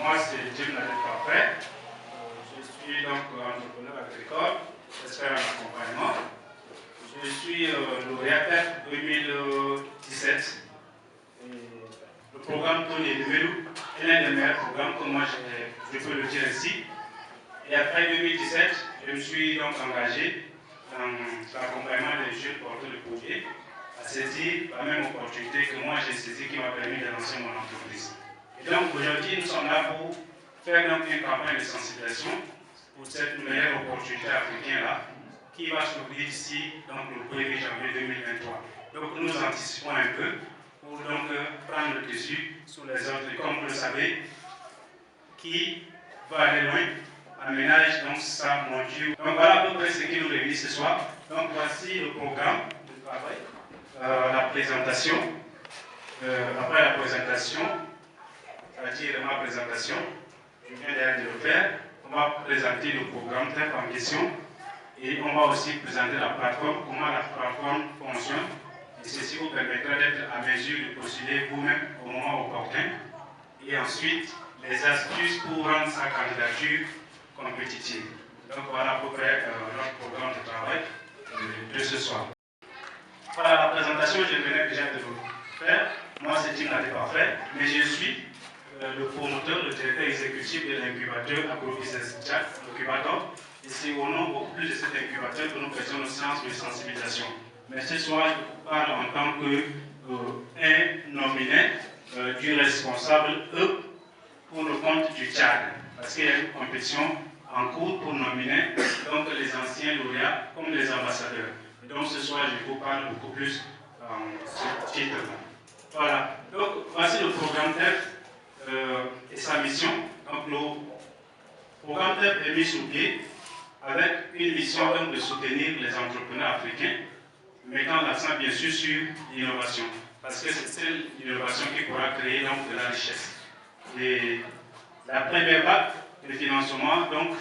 Moi, c'est Jim Nadet Parfait. Je suis donc entrepreneur agricole, expert en accompagnement. Je suis lauréat 2017. Le programme Tony Levelou est l'un des meilleurs programmes que moi je peux le dire ici. Et après 2017, je me suis donc engagé dans l'accompagnement des jeunes porteurs de projets à saisir la même opportunité que moi j'ai saisie qui m'a permis de lancer mon entreprise. Et donc aujourd'hui, nous sommes là pour faire donc une campagne de sensibilisation pour cette meilleure opportunité africaine-là qui va s'ouvrir d'ici le 1er janvier 2023. Donc nous anticipons un peu pour donc prendre le dessus sur les autres. Et comme vous le savez, qui va aller loin aménage donc sa monture. Donc voilà à peu près ce qui nous réunit ce soir. Donc voici le programme de travail. La présentation. Après la présentation, c'est-à-dire ma présentation, je viens d'ailleurs de le faire. On va présenter le programme TEF en question et on va aussi présenter la plateforme, comment la plateforme fonctionne. Et ceci vous permettra d'être à mesure de postuler vous-même au moment opportun. Et ensuite, les astuces pour rendre sa candidature compétitive. Donc voilà à peu près notre programme de travail de ce soir. Voilà la présentation, je venais déjà de vous faire. Moi, c'est Tim Nadet Parfait, mais je suis le promoteur, le directeur exécutif de l'incubateur AgroBusiness Tchad, l'incubateur. Et c'est au nom beaucoup plus de cet incubateur que nous faisons nos séances de sensibilisation. Mais ce soir, je vous parle en tant qu'un nominé du responsable E pour le compte du Tchad. Parce qu'il y a une compétition en cours pour nominer donc, les anciens lauréats comme les ambassadeurs. Et donc ce soir, je vous parle beaucoup plus en ce titre-là. Voilà. Donc voici le programme TEF et sa mission. Donc le programme TEF est mis sur pied avec une mission donc, de soutenir les entrepreneurs africains, mettant l'accent bien sûr sur l'innovation. Parce que c'est celle l'innovation qui pourra créer donc, de la richesse. Et la première vague de financement donc,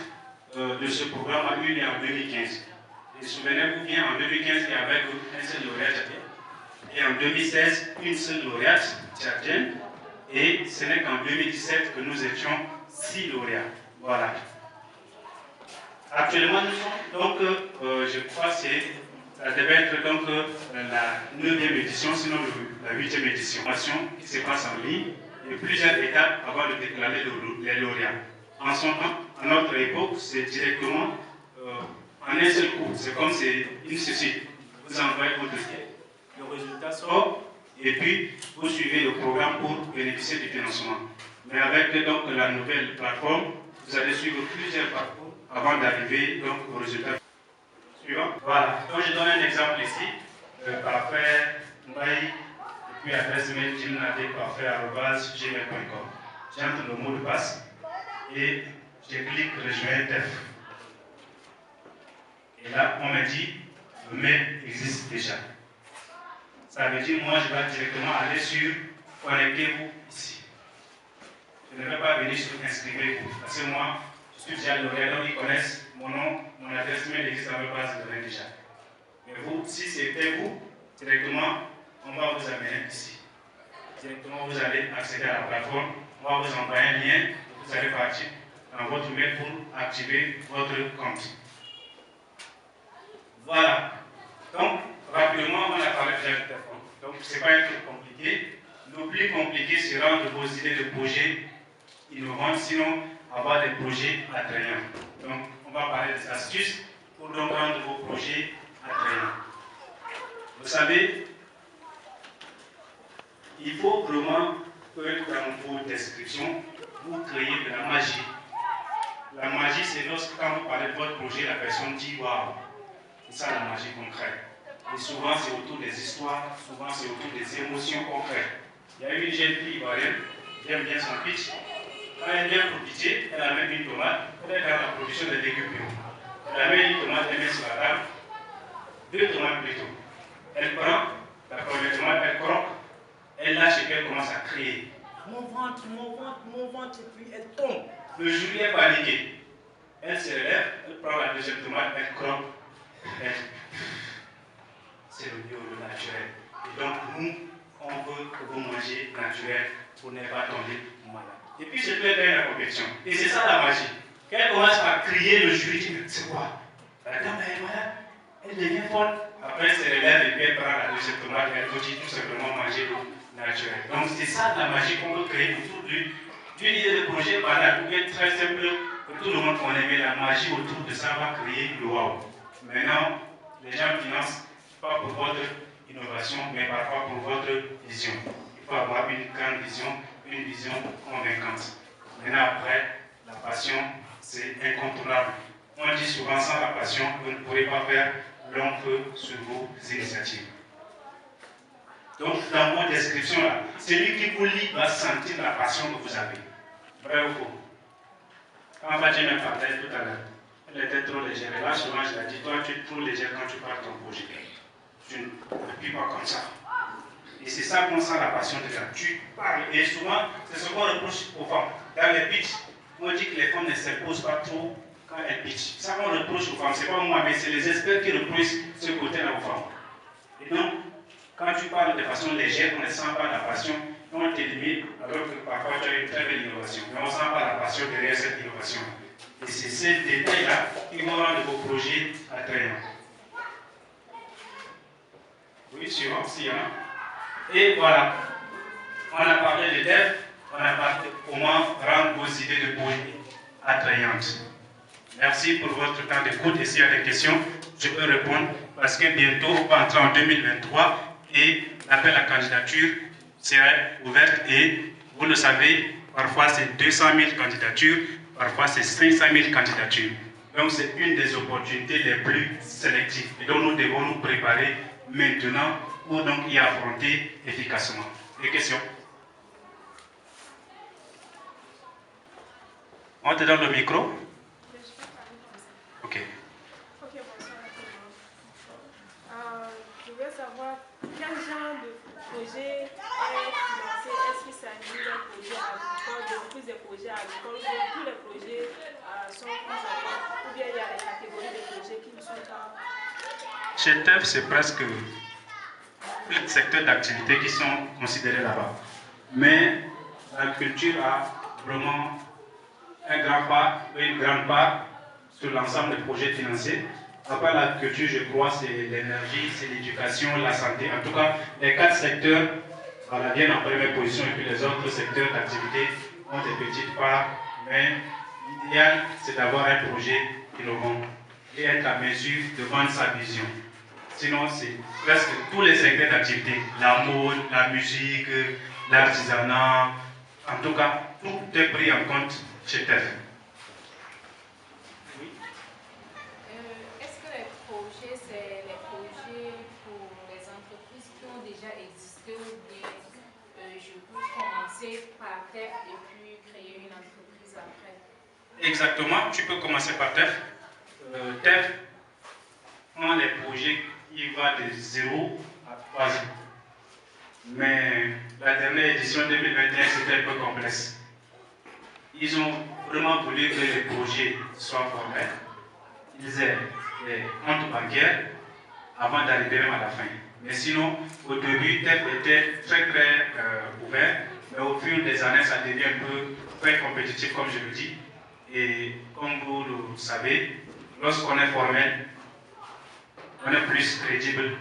de ce programme a eu lieu en 2015. Et souvenez-vous bien, en 2015, il y avait un seul lauréat tchadien. Et en 2016, une seule lauréate tchadienne. Et ce n'est qu'en 2017 que nous étions 6 lauréats. Voilà. Actuellement, nous sommes donc, je crois que ça devait être donc la 9e édition, sinon la 8e édition. Qui se passe en ligne et plusieurs étapes avant de déclarer les lauréats. En son temps, à notre époque, c'est directement en un seul coup. C'est comme c'est une ceci. Vous envoyez vos dossiers, le résultat sort et puis vous suivez le programme pour bénéficier du financement. Mais avec donc la nouvelle plateforme, vous allez suivre plusieurs parcours avant d'arriver donc au résultat suivant. Voilà. Donc je donne un exemple ici. Parfait, Mbaye, et puis adresse mail jimnadet.parfait@gmail.com. J'entre le mot de passe et je clique rejoindre TEF. Et là, on me dit le mail existe déjà. Ça veut dire moi je vais directement aller sur connectez-vous ici. Je ne vais pas venir sur inscrivez-vous. Parce que moi, je suis déjà lauréat, donc ils connaissent mon nom, mon adresse mail existe dans ma base de données déjà. Mais vous, si c'était vous, directement, on va vous amener ici. Directement, vous allez accéder à la plateforme, on va vous envoyer un lien, vous allez partir dans votre mail pour activer votre compte. Voilà. Donc, rapidement, on a parlé déjà de téléphone. Donc, ce n'est pas un truc compliqué. Le plus compliqué sera de vos idées de projets innovants, sinon avoir des projets attrayants. Donc, on va parler des astuces pour donc rendre vos projets attrayants. Vous savez, il faut vraiment que dans vos descriptions, vous créez de la magie. La magie, c'est lorsque quand vous parlez de votre projet, la personne dit waouh. C'est ça la magie concrète. Et souvent, c'est autour des histoires, souvent, c'est autour des émotions concrètes. Il y a une jeune fille ivoirienne qui aime bien son pitch. Quand elle vient pour pitcher, elle amène une tomate, elle est dans la production des légumes bio. Elle amène une tomate, elle met sur la table, 2 tomates plutôt. Elle prend la première tomate, elle croque, elle lâche et elle commence à crier. Mon ventre, et puis elle tombe. Le jury est paniqué. Elle se relève, elle prend la deuxième tomate, elle croque. C'est le bio, le naturel. Et donc, nous, on veut que vous mangez naturel pour ne pas tomber malade. Et puis c'est très bien la compétition. Et c'est ça la magie. Quand elle commence par crier, le jury dit, c'est quoi? La dame elle est malade, elle devient folle. Après, elle se relève et puis elle prend la deuxième tomate et elle continue tout simplement manger l'eau naturelle. Donc c'est ça la magie qu'on veut créer autour d'une idée de projet banal ou bien très simple que tout le monde connaît, mais la magie autour de ça va créer le wow. Maintenant, les gens financent pas pour votre innovation, mais parfois pour votre vision. Il faut avoir une grande vision, une vision convaincante. Maintenant, après, la passion, c'est incontournable. On dit souvent, sans la passion, vous ne pourrez pas faire long feu sur vos initiatives. Donc, dans vos descriptions, là, celui qui vous lit va sentir la passion que vous avez. Vrai ou faux? Quand Fatima m'a parlé tout à l'heure, elle était trop légère. Et là, souvent, je l'ai dit, toi, tu es trop légère quand tu parles ton projet. Tu ne vis pas comme ça. Et c'est ça qu'on sent la passion de là. Tu parles. Et souvent, c'est ce qu'on reproche aux femmes. Dans les pitchs, on dit que les femmes ne s'imposent pas trop quand elles pitchent. Ça qu'on reproche aux femmes, c'est pas moi, mais c'est les experts qui reprochent ce côté-là aux femmes. Et donc, quand tu parles de façon légère, on ne sent pas la passion, on t'élimine, alors que parfois tu as une très belle innovation. Mais on ne sent pas la passion derrière cette innovation. Et c'est ces détails-là qui vont rendre vos projets attrayants. Oui, suivant, si, hein. Et voilà, on a parlé de dev, on a parlé de comment rendre vos idées de projet attrayantes. Merci pour votre temps d'écoute. Et s'il y a des questions, je peux répondre parce que bientôt, on va entrer en 2023 et l'appel à candidature sera ouverte et vous le savez, parfois c'est 200 000 candidatures, parfois c'est 500 000 candidatures. Donc c'est une des opportunités les plus sélectives et donc nous devons nous préparer maintenant pour donc y affronter efficacement. Des questions? On te donne le micro? Ok. Ok, bonsoir à tout le monde. Je voulais savoir quel genre de projet est financé. Est-ce qu'il s'agit d'un projet agricole, de plus des projets agricoles, ou tous les projets sont plus agricoles, ou bien il y a des catégories de projets qui ne sont pas. Chez TEF, c'est presque les secteurs d'activité qui sont considérés là-bas. Mais l'agriculture a vraiment un grand part, une grande part sur l'ensemble des projets financés. Après l'agriculture, je crois, c'est l'énergie, c'est l'éducation, la santé. En tout cas, les 4 secteurs viennent en première position et puis les autres secteurs d'activité ont des petites parts. Mais l'idéal, c'est d'avoir un projet innovant et être à mesure de vendre sa vision. Sinon, c'est presque tous les secteurs d'activité, la mode, la musique, l'artisanat, en tout cas, tout est pris en compte chez TEF. Oui. Est-ce que les projets, c'est les projets pour les entreprises qui ont déjà existé ou bien je peux commencer par TEF et puis créer une entreprise après? Exactement, tu peux commencer par TEF. TEF prend les projets qui vont de 0 à 3 ans. Mais la dernière édition 2021, c'était un peu complexe. Ils ont vraiment voulu que les projets soient formels. Ils aient des comptes bancaires avant d'arriver même à la fin. Mais sinon, au début, TEF était très ouvert. Mais au fur des années, ça devient un peu très compétitif, comme je le dis. Et comme vous le savez, lorsqu'on est formel, on est plus crédible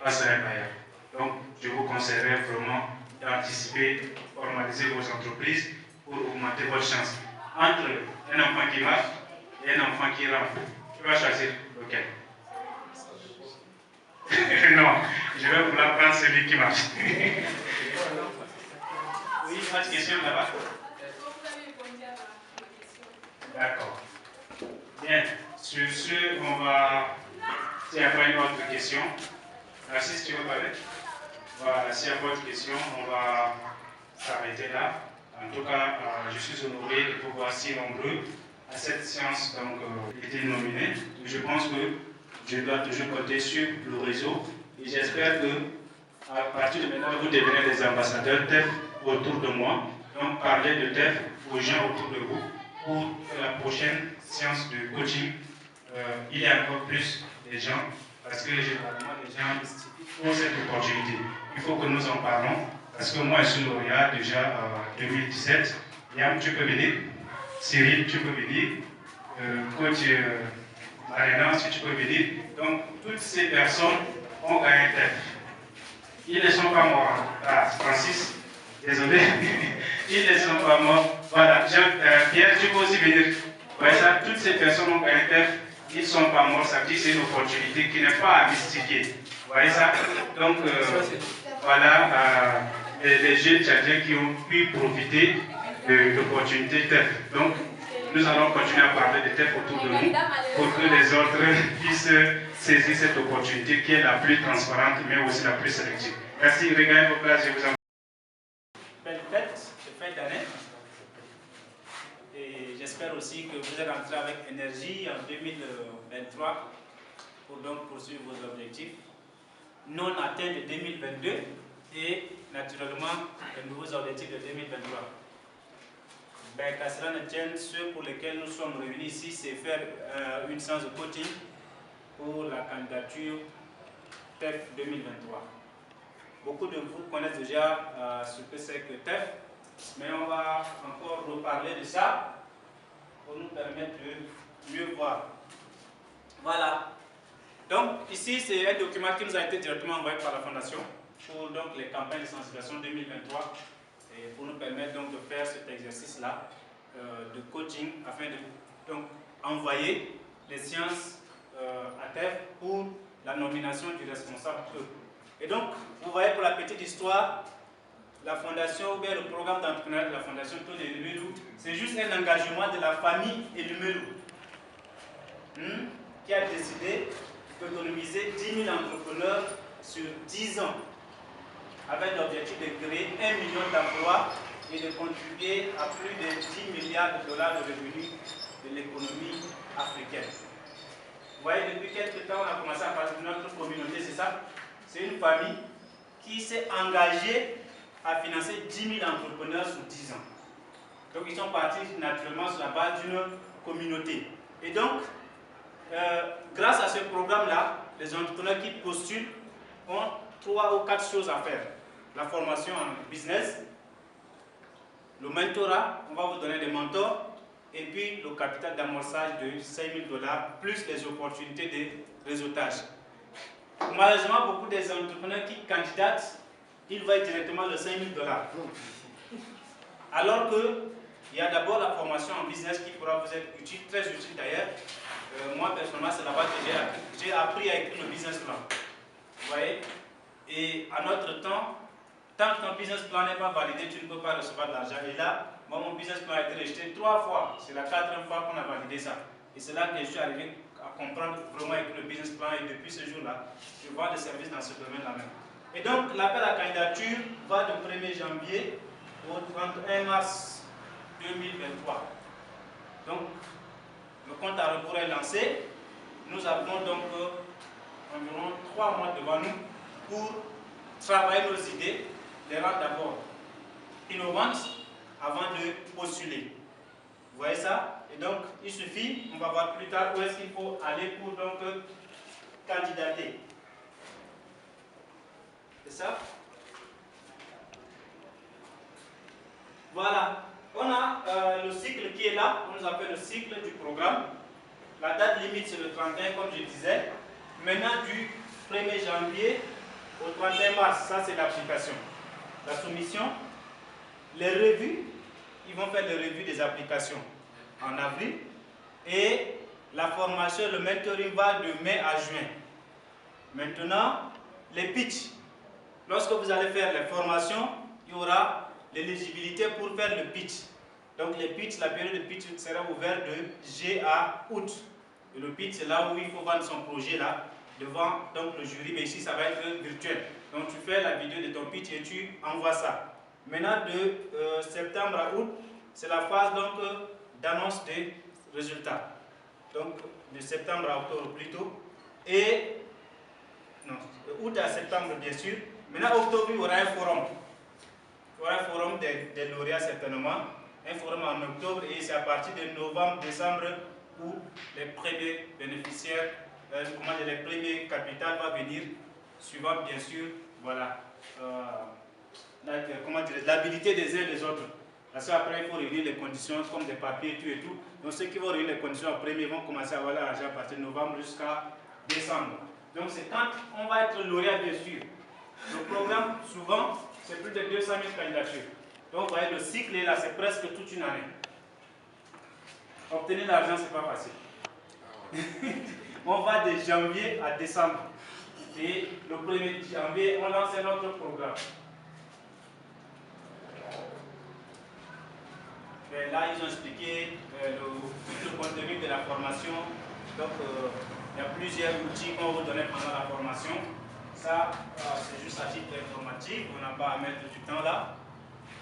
face à un bailleur. Donc, je vous conseillerais vraiment d'anticiper, formaliser vos entreprises pour augmenter votre chance. Entre un enfant qui marche et un enfant qui rampe, tu vas choisir lequel? Non, je vais vouloir prendre celui qui marche. Oui, pas de question là-bas? D'accord. Bien, sur ce, on va... S'il n'y a pas une autre question, merci si tu veux parler. Voilà, s'il n'y a pas d'autres questions, on va s'arrêter là. En tout cas, je suis honoré de vous voir si nombreux à cette séance été nominé. Je pense que je dois toujours compter sur le réseau et j'espère que à partir de maintenant, vous devenez des ambassadeurs TEF autour de moi. Donc, parlez de TEF aux gens autour de vous pour que la prochaine séance de coaching, il y ait encore plus de gens parce que généralement, les gens ont cette opportunité. Il faut que nous en parlons parce que moi je suis lauréat déjà en 2017. Yam, tu peux venir. Cyril, tu peux venir. Coach Marina, si tu peux venir. Donc, toutes ces personnes ont gagné tête. Ils ne sont pas morts. Ah, Francis, désolé. Ils ne sont pas morts. Voilà, Pierre, tu peux aussi venir. Ouais, ça, toutes ces personnes ont gagné tête. Ils ne sont pas morts. Ça veut dire que c'est une opportunité qui n'est pas à mystifier. Vous voyez ça? Donc, voilà les jeunes Tchadiens qui ont pu profiter de l'opportunité TEF. Donc, nous allons continuer à parler de TEF autour de nous pour que les autres puissent saisir cette opportunité qui est la plus transparente mais aussi la plus sélective. Merci, regardez vos places, je vous en prie. Belle fête de fin d'année. Et j'espère aussi que vous êtes rentrés avec énergie en 2023 pour donc poursuivre vos objectifs non atteints de 2022 et naturellement les nouveaux objectifs de 2023. Ben, qu'à cela ne tienne, ceux pour lesquels nous sommes réunis ici, c'est faire une séance de coaching pour la candidature TEF 2023. Beaucoup de vous connaissent déjà ce que c'est que TEF, mais on va encore reparler de ça pour nous permettre de mieux voir. Voilà. Donc ici, c'est un document qui nous a été directement envoyé par la Fondation pour donc, les campagnes de sensibilisation 2023 et pour nous permettre donc, de faire cet exercice-là de coaching afin de donc, envoyer les sciences à TEF pour la nomination du responsable. Et donc, vous voyez pour la petite histoire, la fondation ou bien le programme d'entrepreneuriat de la fondation Tony Elumelu, c'est juste un engagement de la famille Elumelu qui a décidé d'autonomiser 10 000 entrepreneurs sur 10 ans avec l'objectif de créer 1 million d'emplois et de contribuer à plus de 10 milliards de dollars de revenus de l'économie africaine. Vous voyez, depuis quelques temps, on a commencé à parler de notre communauté, c'est ça? C'est une famille qui s'est engagée à financer 10 000 entrepreneurs sur 10 ans. Donc, ils sont partis naturellement sur la base d'une communauté. Et donc, grâce à ce programme-là, les entrepreneurs qui postulent ont 3 ou 4 choses à faire. La formation en business, le mentorat, on va vous donner des mentors, et puis le capital d'amorçage de 5 000 $, plus les opportunités de réseautage. Malheureusement, beaucoup des entrepreneurs qui candidatent, ils voient directement le 5 000 $. Alors qu'il y a d'abord la formation en business qui pourra vous être utile, très utile d'ailleurs. Moi, personnellement, c'est là-bas que j'ai appris à écrire le business plan. Vous voyez? Et à notre temps, tant que ton business plan n'est pas validé, tu ne peux pas recevoir de l'argent. Et là, moi, mon business plan a été rejeté 3 fois. C'est la 4e fois qu'on a validé ça. Et c'est là que je suis arrivé à comprendre vraiment écrire le business plan. Et depuis ce jour-là, je vends des services dans ce domaine-là même. Et donc, l'appel à candidature va du 1er janvier au 31 mars 2023. Donc, le compte à rebours est lancé. Nous avons donc environ 3 mois devant nous pour travailler nos idées, les rendre d'abord innovantes avant de postuler. Vous voyez ça? Et donc, il suffit, on va voir plus tard où est-ce qu'il faut aller pour donc candidater. C'est ça? Voilà. On a le cycle qui est là, on nous appelle le cycle du programme. La date limite c'est le 31 comme je disais. Maintenant du 1er janvier au 31 mars, ça c'est l'application. La soumission, les revues, ils vont faire les revues des applications en avril. Et la formation, le mentoring va de mai à juin. Maintenant, les pitchs. Lorsque vous allez faire les formations, il y aura l'éligibilité pour faire le pitch. Donc les pitchs, la période de pitch sera ouverte de juillet à août. Et le pitch, c'est là où il faut vendre son projet là, devant donc, le jury, mais ici ça va être virtuel. Donc tu fais la vidéo de ton pitch et tu envoies ça. Maintenant de septembre à août, c'est la phase d'annonce des résultats. Donc de septembre à octobre plutôt. Et non, août à septembre bien sûr. Maintenant octobre, il y aura un forum. Il y aura un forum des lauréats certainement. Un forum en octobre et c'est à partir de novembre, décembre où les premiers bénéficiaires, les premiers capitales vont venir, suivant bien sûr, voilà, l'habilité des uns et des autres. Parce qu'après, il faut réunir les conditions comme des papiers, tout et tout. Donc ceux qui vont réunir les conditions en premier vont commencer à avoir l'argent à partir de novembre jusqu'à décembre. Donc c'est quand on va être lauréat, bien sûr. Le programme, souvent, c'est plus de 200 000 candidatures. Donc vous voyez, le cycle est là, c'est presque toute une année. Obtenir l'argent, c'est pas facile. On va de janvier à décembre. Et le 1er janvier, on lance un autre programme. Et là, ils ont expliqué le contenu de la formation. Donc, il y a plusieurs outils qu'on va vous donner pendant la formation. Ça, c'est juste à titre informatif. On n'a pas à mettre du temps là.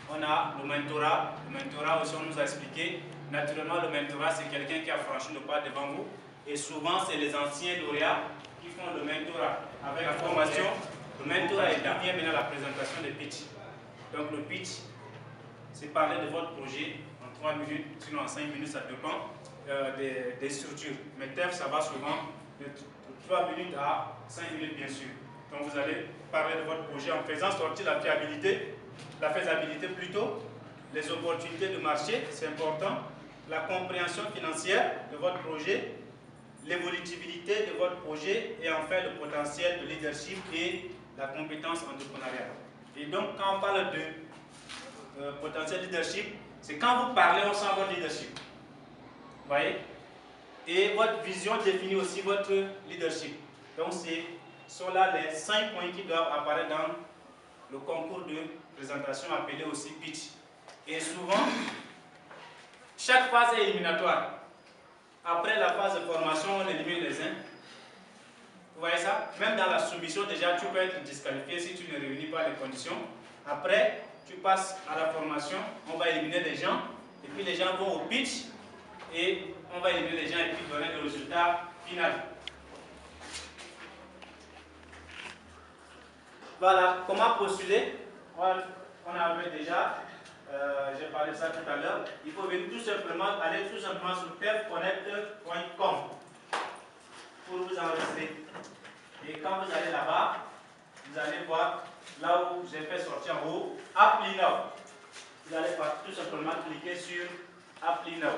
On a le mentorat. Le mentorat aussi, on nous a expliqué. Naturellement, le mentorat, c'est quelqu'un qui a franchi le pas devant vous. Et souvent, c'est les anciens lauréats qui font le mentorat. Avec la formation, le mentorat est là. Vient maintenant la présentation des pitch. Donc, le pitch, c'est parler de votre projet en 3 minutes, sinon en 5 minutes, ça dépend des structures. Mais TEF, ça va souvent de 3 minutes à 5 minutes, bien sûr. Donc, vous allez parler de votre projet en faisant sortir la faisabilité plutôt, les opportunités de marché, c'est important, la compréhension financière de votre projet, l'évolutivité de votre projet et enfin le potentiel de leadership et la compétence entrepreneuriale. Et donc, quand on parle de potentiel leadership, c'est quand vous parlez, on sent votre leadership. Vous voyez? Et votre vision définit aussi votre leadership. Donc, ce sont là les 5 points qui doivent apparaître dans le concours de présentation appelé aussi pitch. Et souvent, chaque phase est éliminatoire. Après la phase de formation, on élimine les uns. Vous voyez ça? Même dans la soumission, déjà, tu peux être disqualifié si tu ne réunis pas les conditions. Après, tu passes à la formation, on va éliminer les gens. Et puis les gens vont au pitch. Et on va éliminer les gens et puis donner le résultat final. Voilà, comment postuler? On avait déjà, j'ai parlé de ça tout à l'heure. Il faut venir aller tout simplement sur tefconnect.com pour vous enregistrer. Et quand vous allez là-bas, vous allez voir là où j'ai fait sortir en haut, Apply Now. Vous allez tout simplement cliquer sur Apply Now.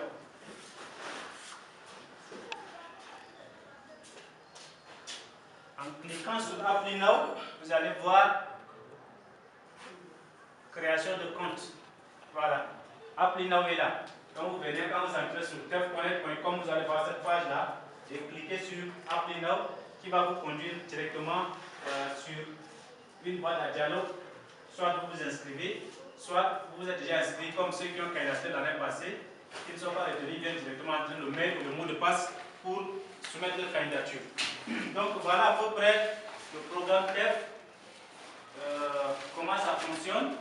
En cliquant sur Apply Now, vous allez voir création de compte. Voilà. Apply Now est là. Donc vous venez, quand vous entrez sur tefconnect.com, vous allez voir cette page-là et cliquez sur Apply Now qui va vous conduire directement sur une boîte à dialogue. Soit vous vous inscrivez, soit vous êtes déjà inscrit comme ceux qui ont candidaté l'année passée, qui ne sont pas retenus, viennent directement entrer le mail ou le mot de passe pour soumettre leur candidature. Donc voilà à peu près le programme TEF. Comment ça fonctionne?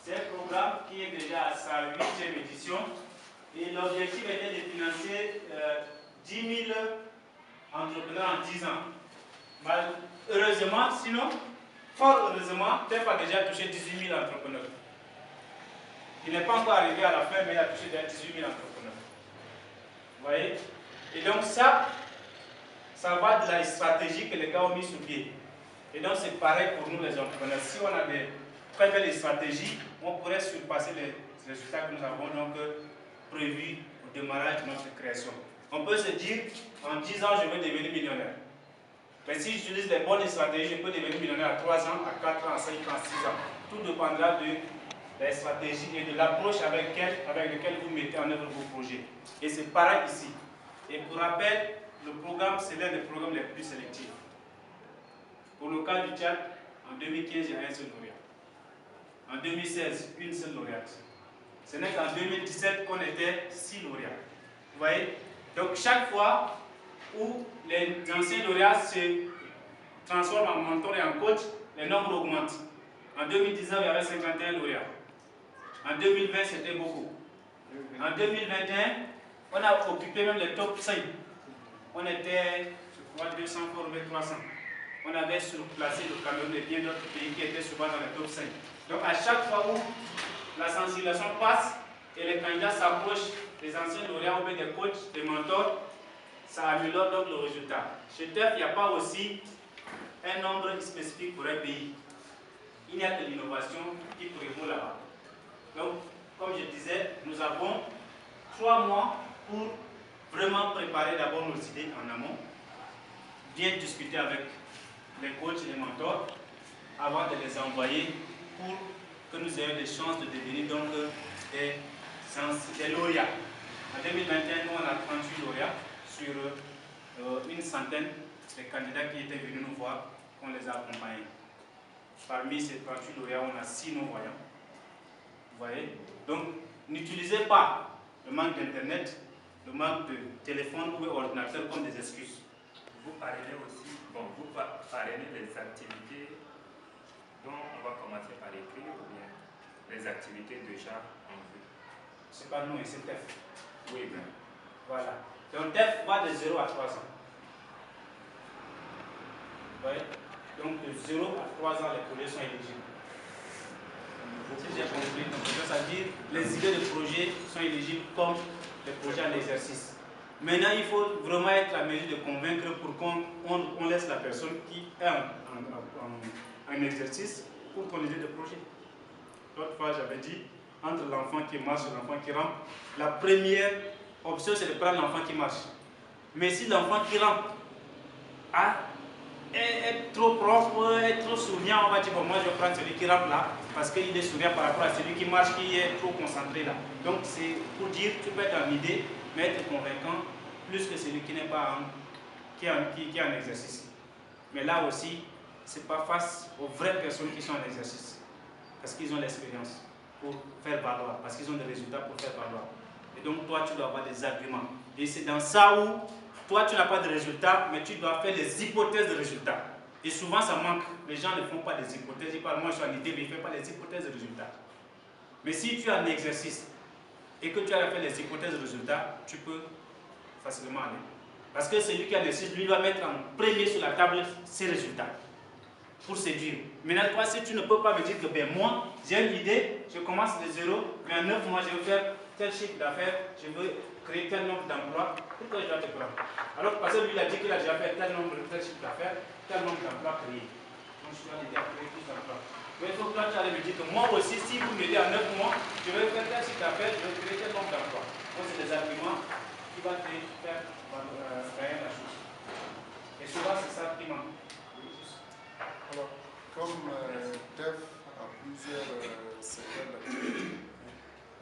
C'est un programme qui est déjà à sa 8e édition et l'objectif était de financer 10 000 entrepreneurs en 10 ans. Heureusement, sinon, fort heureusement, TEF a déjà touché 18 000 entrepreneurs. Il n'est pas encore arrivé à la fin, mais il a touché déjà 18 000 entrepreneurs. Vous voyez? Et donc ça va de la stratégie que les gars ont mis sur pied. Et donc c'est pareil pour nous les entrepreneurs. Si on a des très belles stratégies, on pourrait surpasser les résultats que nous avons donc prévus au démarrage de notre création. On peut se dire, en 10 ans, je veux devenir millionnaire. Mais si j'utilise les bonnes stratégies, je peux devenir millionnaire à 3 ans, à 4 ans, à 5 ans, à 6 ans. Tout dépendra de la stratégie et de l'approche avec laquelle vous mettez en œuvre vos projets. Et c'est pareil ici. Et pour rappel, le programme, c'est l'un des programmes les plus sélectifs. Pour le cas du Tchad, en 2015, il y a un seul lauréat. En 2016, une seule lauréate. Ce n'est qu'en 2017 qu'on était 6 lauréats. Vous voyez? Donc chaque fois où les anciens lauréats se transforment en mentor et en coach, les nombres augmentent. En 2019, il y avait 51 lauréats. En 2020, c'était beaucoup. En 2021, on a occupé même les top 5. On était, je crois, 200 pour 300. On avait surplacé le Cameroun et bien d'autres pays qui étaient souvent dans les top 5. Donc à chaque fois où la sensibilisation passe et les candidats s'approchent des anciens lauréats ou des coachs, des mentors, ça améliore donc le résultat. Chez TEF, il n'y a pas aussi un nombre spécifique pour un pays. Il n'y a que l'innovation qui prévaut là-bas. Donc, comme je disais, nous avons 3 mois pour vraiment préparer d'abord nos idées en amont, bien discuter avec les coachs et les mentors avant de les envoyer pour que nous ayons des chances de devenir donc des lauréats. En 2021, nous on a 38 lauréats sur une centaine de candidats qui étaient venus nous voir, qu'on les a accompagnés. Parmi ces 38 lauréats, on a 6 non-voyants. Vous voyez? Donc, n'utilisez pas le manque d'internet, le manque de téléphone ou d'ordinateur comme des excuses. Vous parrainez aussi, vous parrainez les activités dont on va commencer par écrire ou bien les activités déjà en vue? C'est pas nous, c'est TEF. Oui, bien. Voilà. Donc TEF va de 0 à 3 ans. Vous voyez? Donc de 0 à 3 ans, les projets sont éligibles. Si j'ai compris, c'est-à-dire les idées de projet sont éligibles comme les projets en exercice. Maintenant, il faut vraiment être à mesure de convaincre pour qu'on laisse la personne qui est en exercice pour ton idée de projet. L'autre fois, j'avais dit, entre l'enfant qui marche et l'enfant qui rampe, la première option, c'est de prendre l'enfant qui marche. Mais si l'enfant qui rampe est trop propre, est trop souriant, on va dire, bon, moi je vais prendre celui qui rampe là, parce qu'il est souriant par rapport à celui qui marche, qui est trop concentré là. Donc c'est pour dire, tu peux être en idée, mais être convaincant, plus que celui qui n'est pas qui est en exercice. Mais là aussi, ce n'est pas face aux vraies personnes qui sont en exercice, parce qu'ils ont l'expérience pour faire valoir, parce qu'ils ont des résultats pour faire valoir. Et donc toi, tu dois avoir des arguments. Et c'est dans ça où toi, tu n'as pas de résultats, mais tu dois faire des hypothèses de résultats. Et souvent, ça manque. Les gens ne font pas des hypothèses. Ils parlent, moi je suis en idée, mais ils ne font pas des hypothèses de résultats. Mais si tu es en exercice et que tu as fait des hypothèses de résultats, tu peux facilement aller. Parce que celui qui a l'exercice, lui, va mettre en premier sur la table ses résultats pour séduire. Maintenant, toi, si tu ne peux pas me dire que ben, moi, j'ai une idée, je commence de 0, mais en 9 mois, je veux faire tel chiffre d'affaires, je veux créer tel nombre d'emplois, pourquoi je dois te prendre? Alors, parce que lui, il a dit qu'il a déjà fait tel nombre de chiffres d'affaires, tel nombre d'emplois créés. Donc, je dois l'aider à créer plus d'emplois. Mais il faut que toi, tu allais me dire que moi aussi, si vous m'aidez en 9 mois, je vais faire tel chiffre d'affaires, je vais créer tel nombre d'emplois. Donc, c'est des arguments qui vont te faire gagner la chose. Et souvent, c'est ça qui manque. Alors, comme TEF a plusieurs secteurs d'activité,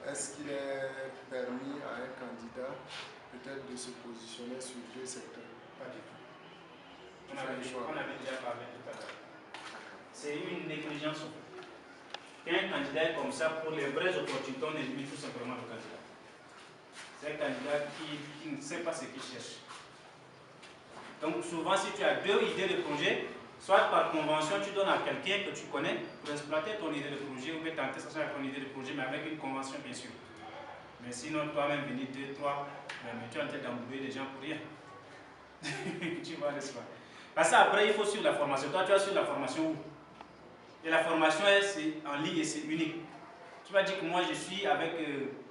est-ce qu'il est permis à un candidat peut-être de se positionner sur 2 secteurs? Pas du tout. On avait déjà parlé tout à l'heure. C'est une négligence. Quand un candidat est comme ça, pour les vraies opportunités, on élimine tout simplement le candidat. C'est un candidat qui ne sait pas ce qu'il cherche. Donc souvent, si tu as 2 idées de projet, soit par convention, tu donnes à quelqu'un que tu connais pour exploiter ton idée de projet ou tenter ça avec ton idée de projet, mais avec une convention, bien sûr. Mais sinon, toi-même, venir 2, 3, mais tu es en train d'embrouiller les gens pour rien. Tu vois, n'est-ce pas? Parce qu'après, il faut suivre la formation. Toi, tu vas suivre la formation où? Et la formation, c'est en ligne et c'est unique. Tu vas dire que moi, je suis avec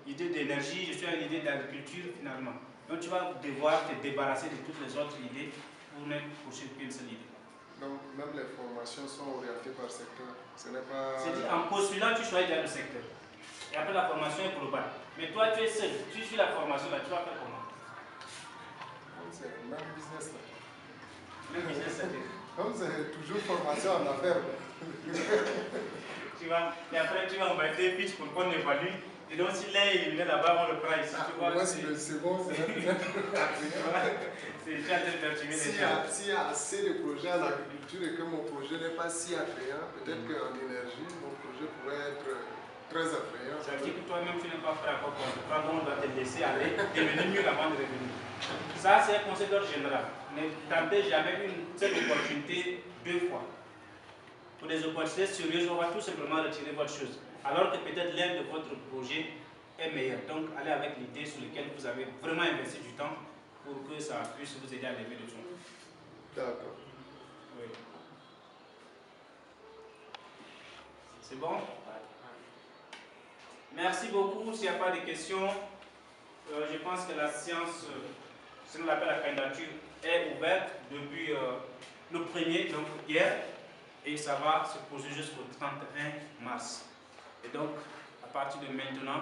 l'idée d'énergie, je suis avec l'idée d'agriculture, finalement. Donc, tu vas devoir te débarrasser de toutes les autres idées pour ne poursuivre qu'une seule idée. Donc, même les formations sont orientées par secteur. Ce n'est pas... C'est-à-dire, en postulant, tu choisis déjà le secteur. Et après, la formation est globale. Mais toi, tu es seul. Tu suis la formation là, tu vas faire comment? C'est le même business là. Même business, c'est-à-dire. Comme c'est toujours formation en affaires. Tu vois, et après, tu vas envoyer pitch pour qu'on évalue. Et donc, s'il est éliminé là-bas, on le prend ici. Tu vois, moi, c'est le second, c'est même c'est déjà de perturber les gens. S'il y a assez de projets en agriculture et que mon projet n'est pas si attrayant, peut-être qu'en énergie, mon projet pourrait être très attrayant. Ça veut dire que toi-même, tu n'es pas prêt à comprendre, donc on doit te laisser aller, devenir mieux avant de revenir. Ça, c'est un conseil d'ordre général. Ne tentez jamais une seule opportunité 2 fois. Pour des opportunités sérieuses, on va tout simplement retirer votre chose. Alors que peut-être l'un de votre projet est meilleur. Donc, allez avec l'idée sur laquelle vous avez vraiment investi du temps pour que ça puisse vous aider à lever le fond. D'accord. Oui. C'est bon? Merci beaucoup. S'il n'y a pas de questions, je pense que la séance, ce qu'on appelle la candidature, est ouverte depuis le 1er, donc hier. et ça va se poser jusqu'au 31 mars. Et donc, à partir de maintenant,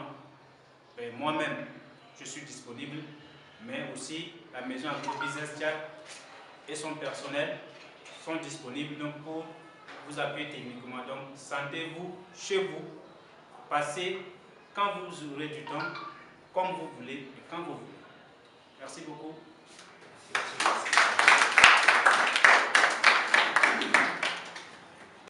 moi-même, je suis disponible, mais aussi la maison Agro-Business Tchad et son personnel sont disponibles donc, pour vous appuyer techniquement. Donc, sentez-vous chez vous, passez quand vous aurez du temps, comme vous voulez et quand vous voulez. Merci beaucoup.